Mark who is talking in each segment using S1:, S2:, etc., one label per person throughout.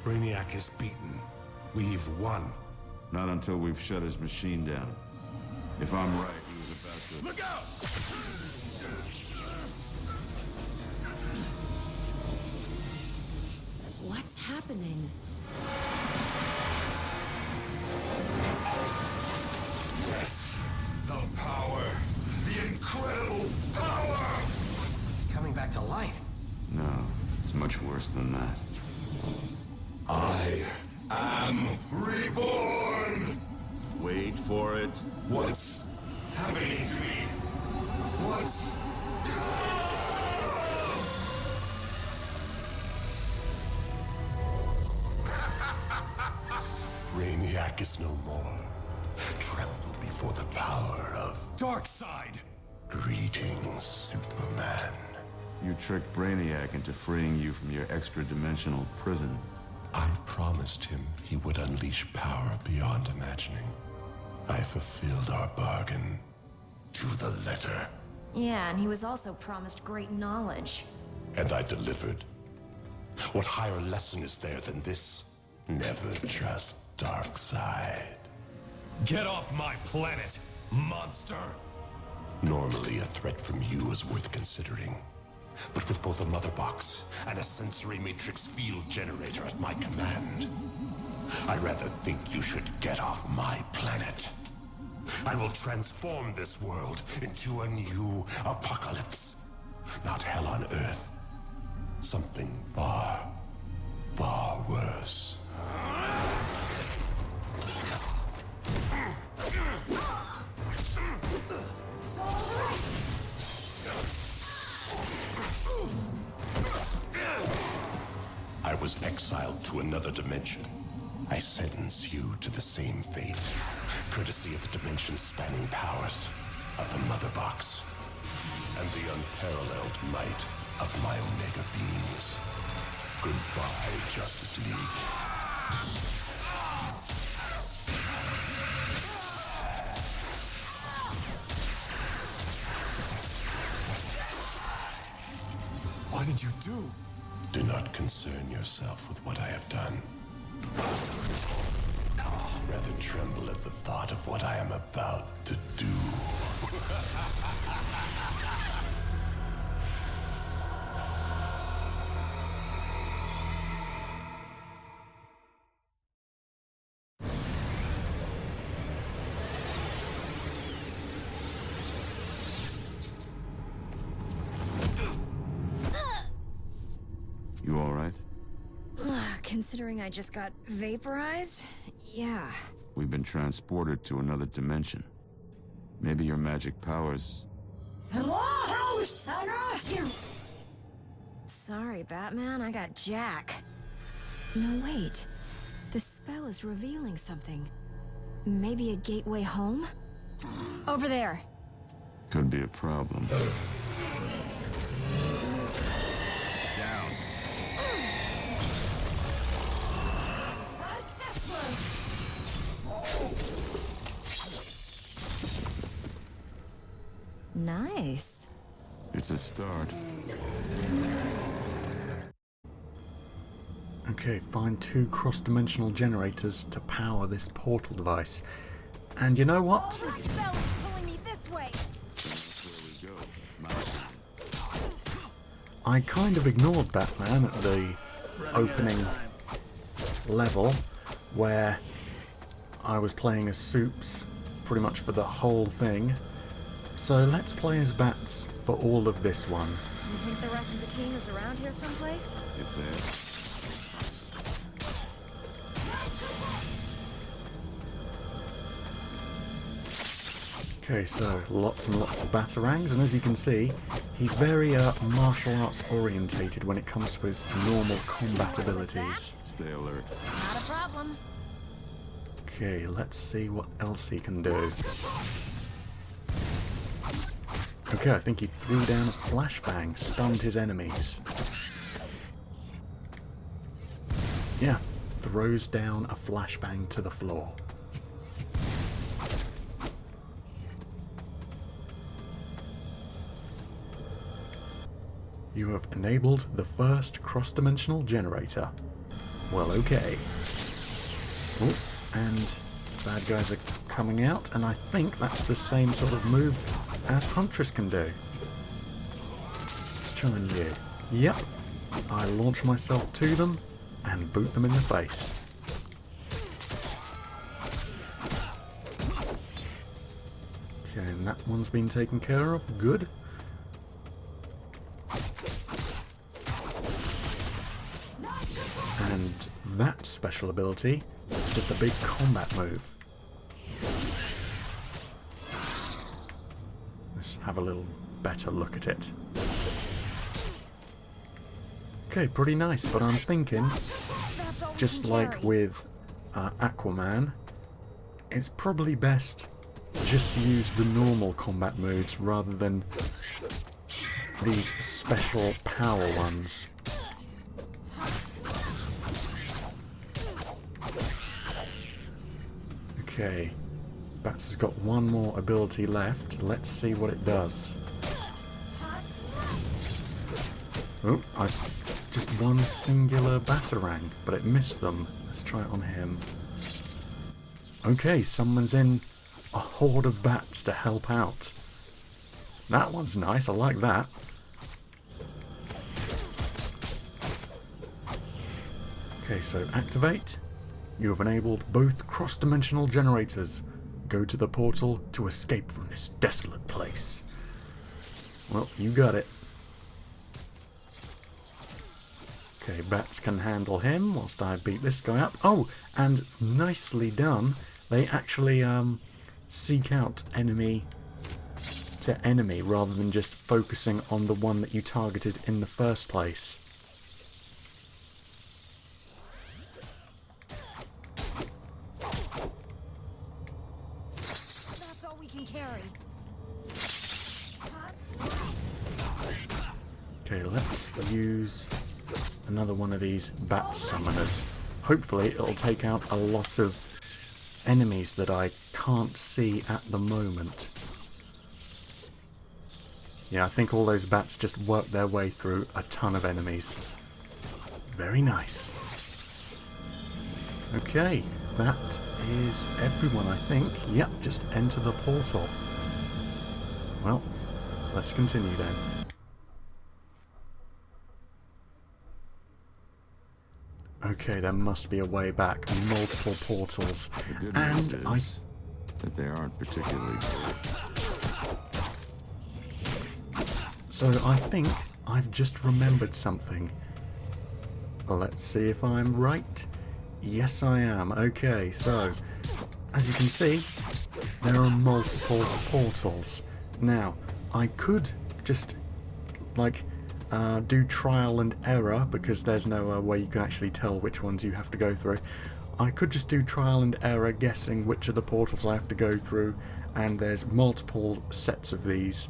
S1: Brainiac is beaten. We've won.
S2: Not until we've shut his machine down. If I'm right, he was about to...
S1: Look out!
S3: What's happening?
S1: Yes, the power. The incredible power!
S4: It's coming back to life.
S2: No, it's much worse than that.
S1: I am reborn!
S2: Wait for it.
S1: What's happening to me? What's... Brainiac is no more. Tremble before the power of Darkseid. Greetings, Superman.
S2: You tricked Brainiac into freeing you from your extra-dimensional prison.
S1: I promised him he would unleash power beyond imagining. I fulfilled our bargain to the letter.
S3: Yeah, and he was also promised great knowledge.
S1: And I delivered. What higher lesson is there than this? Never trust Darkseid.
S5: Get off my planet, monster!
S1: Normally, a threat from you is worth considering. But with both a mother box and a sensory matrix field generator at my command, I rather think you should get off my planet. I will transform this world into a new apocalypse. Not hell on Earth. Something far, far worse. I was exiled to another dimension. I sentence you to the same fate, courtesy of the dimension-spanning powers of the Mother Box and the unparalleled might of my Omega beams. Goodbye, Justice League.
S5: What did you do?
S1: Do not concern yourself with what I have done. Rather tremble at the thought of what I am about to do.
S2: You all right?
S3: Considering I just got vaporized? Yeah.
S2: We've been transported to another dimension. Maybe your magic powers...
S3: Sorry, Batman, I got Jack. No, wait. The spell is revealing something. Maybe a gateway home? Over there.
S2: Could be a problem. Down.
S3: Nice.
S2: It's a start.
S6: Okay, find 2 cross-dimensional generators to power this portal device. And you know what?
S3: The spell is pulling me this way.
S6: I kind of ignored Batman at the opening level where I was playing as Soups pretty much for the whole thing. So let's play as Bats for all of this one.
S3: You think the rest of the team is around here someplace?
S2: If
S6: Okay, so lots and lots of Batarangs, and as you can see, he's very martial arts orientated when it comes to his normal combat abilities.
S2: Stay alert.
S3: Not a problem.
S6: Okay, let's see what else he can do. Okay, I think he threw down a flashbang, stunned his enemies. Yeah, throws down a flashbang to the floor. You have enabled the first cross-dimensional generator. Well, okay. Oh, and bad guys are coming out, and I think that's the same sort of move as Huntress can do. Let's try and you. Yep. I launch myself to them and boot them in the face. Okay, and that one's been taken care of. Good. And that special ability is just a big combat move. Let's have a little better look at it. Okay, pretty nice, but I'm thinking, just like with Aquaman, it's probably best just to use the normal combat moves rather than these special power ones. Okay, Bats has got one more ability left. Let's see what it does. Oh, just one singular Batarang, but it missed them. Let's try it on him. Okay, someone's in a horde of bats to help out. That one's nice, I like that. Okay, so activate. You have enabled both cross-dimensional generators. Go to the portal to escape from this desolate place. Well, you got it. Okay, bats can handle him whilst I beat this guy up. Oh, and nicely done. They actually seek out enemy to enemy rather than just focusing on the one that you targeted in the first place.
S3: That's all we can carry.
S6: Okay, let's use another one of these bat summoners. Hopefully it'll take out a lot of enemies that I can't see at the moment. Yeah, I think all those bats just work their way through a ton of enemies. Very nice. Okay, that is everyone, I think. Yep, just enter the portal. Well, let's continue then. Okay, there must be a way back. Multiple portals.
S2: The good
S6: And
S2: news is that they aren't particularly big.
S6: So I think I've just remembered something. Well, let's see if I'm right. Yes, I am. Okay, so as you can see, there are multiple portals. Now, I could just do trial and error, because there's no way you can actually tell which ones you have to go through. I could just do trial and error guessing which of the portals I have to go through, and there's multiple sets of these.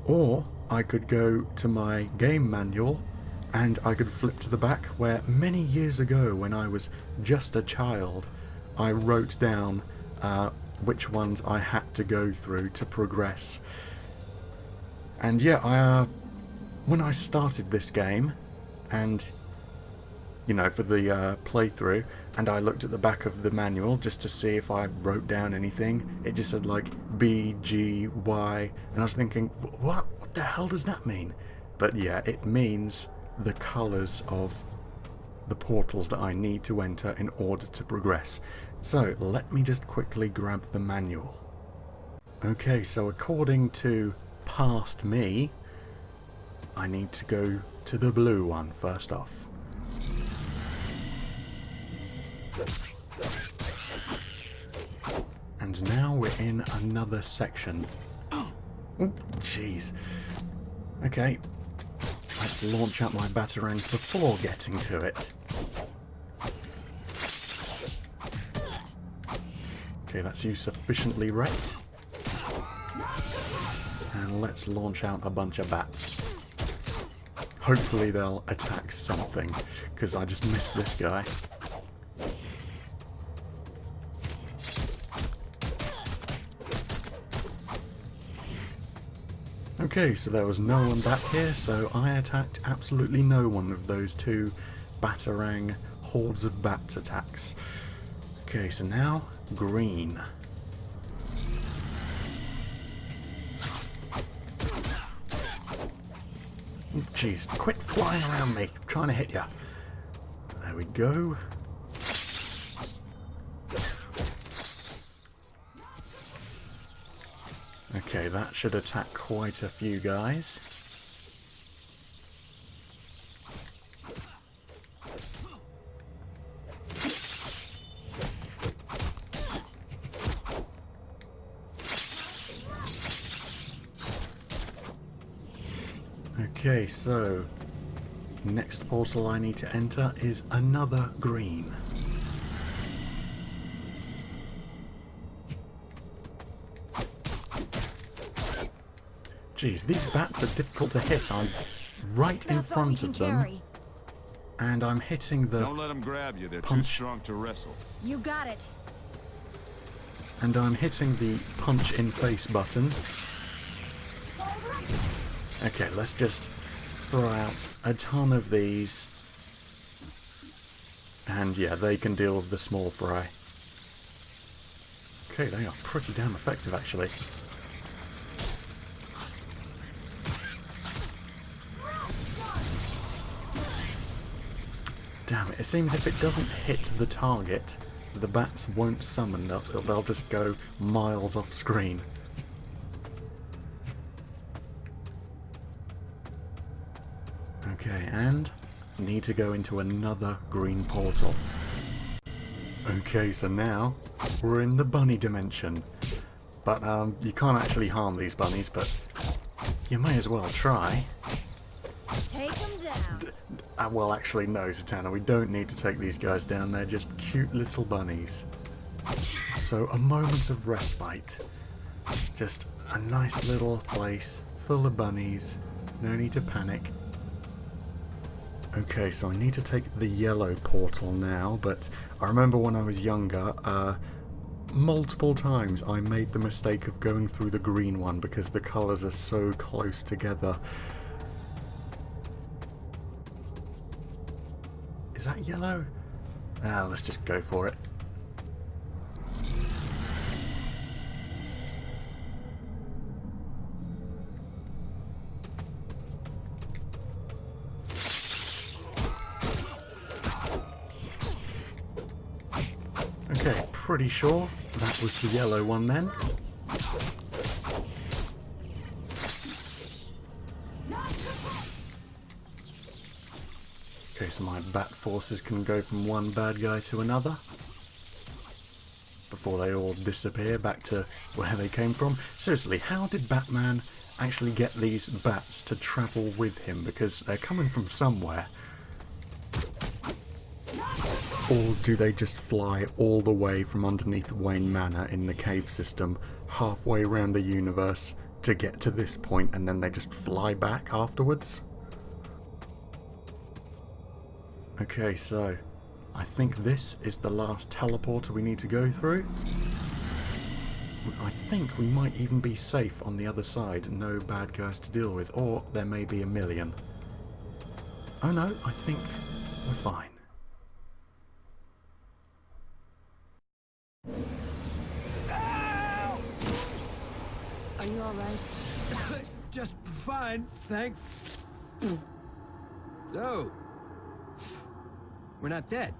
S6: Or I could go to my game manual and I could flip to the back where many years ago, when I was just a child, I wrote down which ones I had to go through to progress. And yeah, when I started this game, and you know, for the playthrough, and I looked at the back of the manual just to see if I wrote down anything, it just said like B, G, Y, and I was thinking, what the hell does that mean? But yeah, it means the colours of the portals that I need to enter in order to progress. So let me just quickly grab the manual. Okay, so according to past me, I need to go to the blue one first off. And now we're in another section. Oh, jeez. Okay, let's launch out my batarangs before getting to it. Okay, that's you sufficiently wrecked. And let's launch out a bunch of bats. Hopefully they'll attack something, because I just missed this guy. Okay, so there was no one back here, so I attacked absolutely no one of those two Batarang hordes of bats attacks. Okay, so now green. Jeez, quit flying around me. I'm trying to hit you. There we go. Okay, that should attack quite a few guys. Okay, so next portal I need to enter is another green. Jeez, these bats are difficult to hit. I'm right in front of them, and I'm hitting the
S2: Don't let them grab you. They're too
S6: punch.
S2: strong to wrestle.
S3: You got it.
S6: And I'm hitting the punch in face button. Okay, let's just throw out a ton of these. And yeah, they can deal with the small fry. Okay, they are pretty damn effective actually. Damn it, it seems if it doesn't hit the target, the bats won't summon, they'll just go miles off screen. Okay, and need to go into another green portal. Okay, so now we're in the bunny dimension. But you can't actually harm these bunnies, but you may as well try.
S3: Take them down.
S6: Well, actually, no, Zatanna, we don't need to take these guys down. They're just cute little bunnies. So, a moment of respite. Just a nice little place full of bunnies. No need to panic. Okay, so I need to take the yellow portal now, but I remember when I was younger, multiple times I made the mistake of going through the green one because the colours are so close together. Is that yellow? Let's just go for it. Okay, pretty sure that was the yellow one then. Okay, so my bat forces can go from one bad guy to another before they all disappear back to where they came from. Seriously, how did Batman actually get these bats to travel with him? Because they're coming from somewhere. Or do they just fly all the way from underneath Wayne Manor in the cave system, halfway around the universe to get to this point, and then they just fly back afterwards? Okay, so I think this is the last teleporter we need to go through. I think we might even be safe on the other side, no bad guys to deal with, or there may be a million. Oh no, I think we're fine.
S3: Are you alright?
S4: Just fine, thanks. So, we're not dead.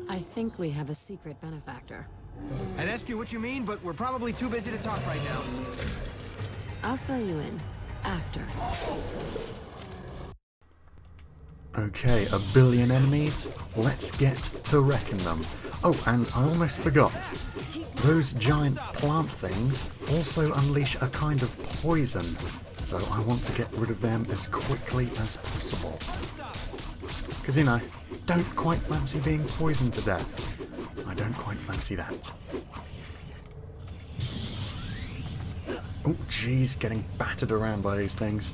S7: I think we have a secret benefactor.
S4: I'd ask you what you mean, but we're probably too busy to talk right now.
S7: I'll fill you in after.
S6: Okay, 1 billion enemies. Let's get to wrecking them. Oh, and I almost forgot. Those giant plant things also unleash a kind of poison, so I want to get rid of them as quickly as possible. Because, you know, don't quite fancy being poisoned to death. I don't quite fancy that. Oh, jeez, getting battered around by these things.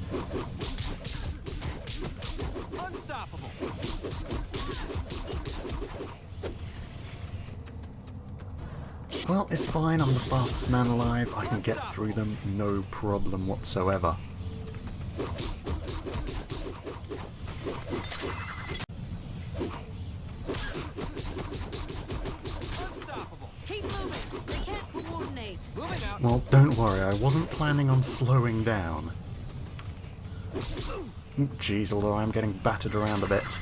S4: Unstoppable.
S6: Well, it's fine, I'm the fastest man alive, I can get through them, no problem whatsoever. Well, don't worry, I wasn't planning on slowing down. Jeez, although I'm getting battered around a bit.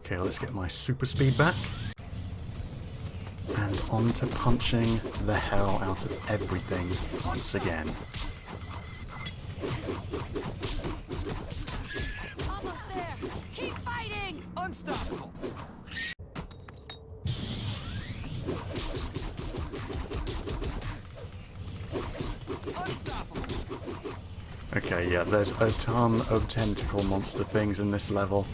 S6: Okay, let's get my super speed back. And on to punching the hell out of everything once again.
S4: Almost there! Keep fighting! Unstoppable! Unstoppable!
S6: Okay, yeah, there's a ton of tentacle monster things in this level.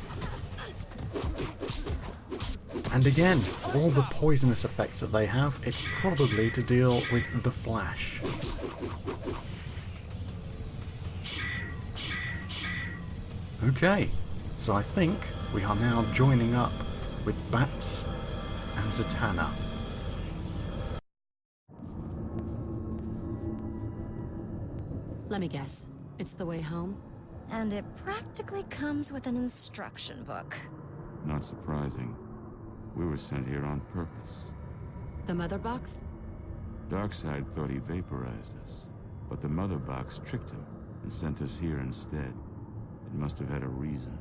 S6: And again, all the poisonous effects that they have, it's probably to deal with the Flash. Okay, so I think we are now joining up with Bats and Zatanna.
S7: Let me guess. It's the way home?
S3: And it practically comes with an instruction book.
S2: Not surprising. We were sent here on purpose.
S7: The mother box?
S2: Darkseid thought he vaporized us, but the mother box tricked him and sent us here instead. It must have had a reason.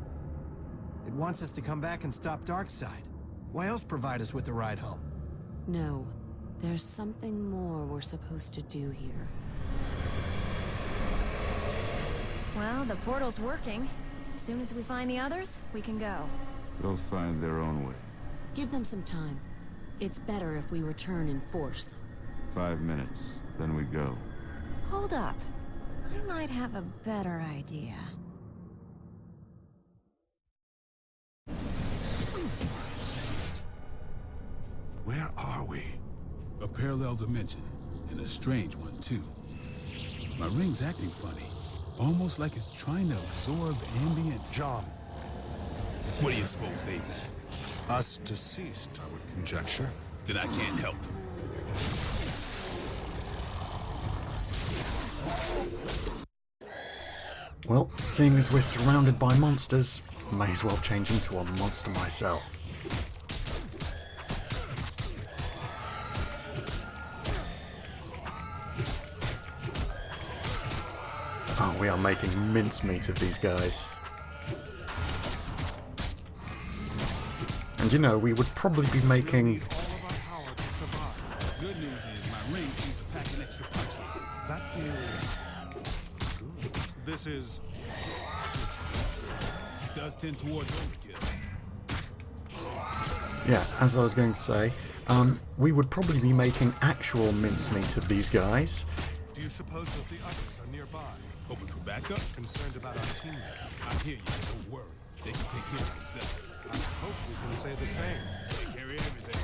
S4: It wants us to come back and stop Darkseid. Why else provide us with the ride home?
S7: No. There's something more we're supposed to do here.
S3: Well, the portal's working. As soon as we find the others, we can go.
S2: They'll find their own way.
S7: Give them some time. It's better if we return in force.
S2: 5 minutes, then we go.
S3: Hold up. I might have a better idea.
S8: Where are we? A parallel dimension, and a strange one, too. My ring's acting funny, almost like it's trying to absorb ambient...
S1: John,
S8: What do you suppose they mean?
S1: us deceased, I would conjecture.
S8: Then I can't help them.
S6: Well, seeing as we're surrounded by monsters, may as well change into a monster myself. Oh, we are making mincemeat of these guys. And you know, we would probably be making...
S8: All of our power to survive. Good news is my ring seems to pack an extra punch.
S1: That is good.
S8: This is... It does tend towards overkill.
S6: Yeah, as I was going to say, we would probably be making actual mincemeat of these guys.
S8: Do you suppose that the others are nearby? Hoping for backup? Concerned about our teammates. I hear you, don't worry. They can take care of themselves. I hope we can say the same. They carry everything.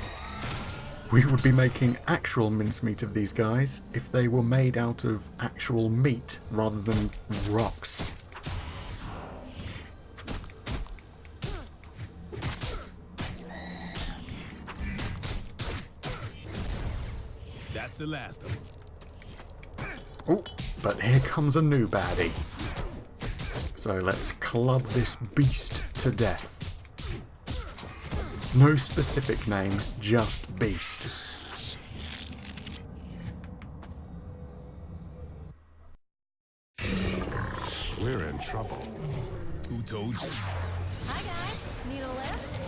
S6: We would be making actual mincemeat of these guys if they were made out of actual meat rather than rocks.
S8: That's the last of them.
S6: Oh, but here comes a new baddie. So let's club this beast to death. No specific name, just beast.
S1: We're in trouble.
S8: Who told you?
S3: Hi guys, need a lift?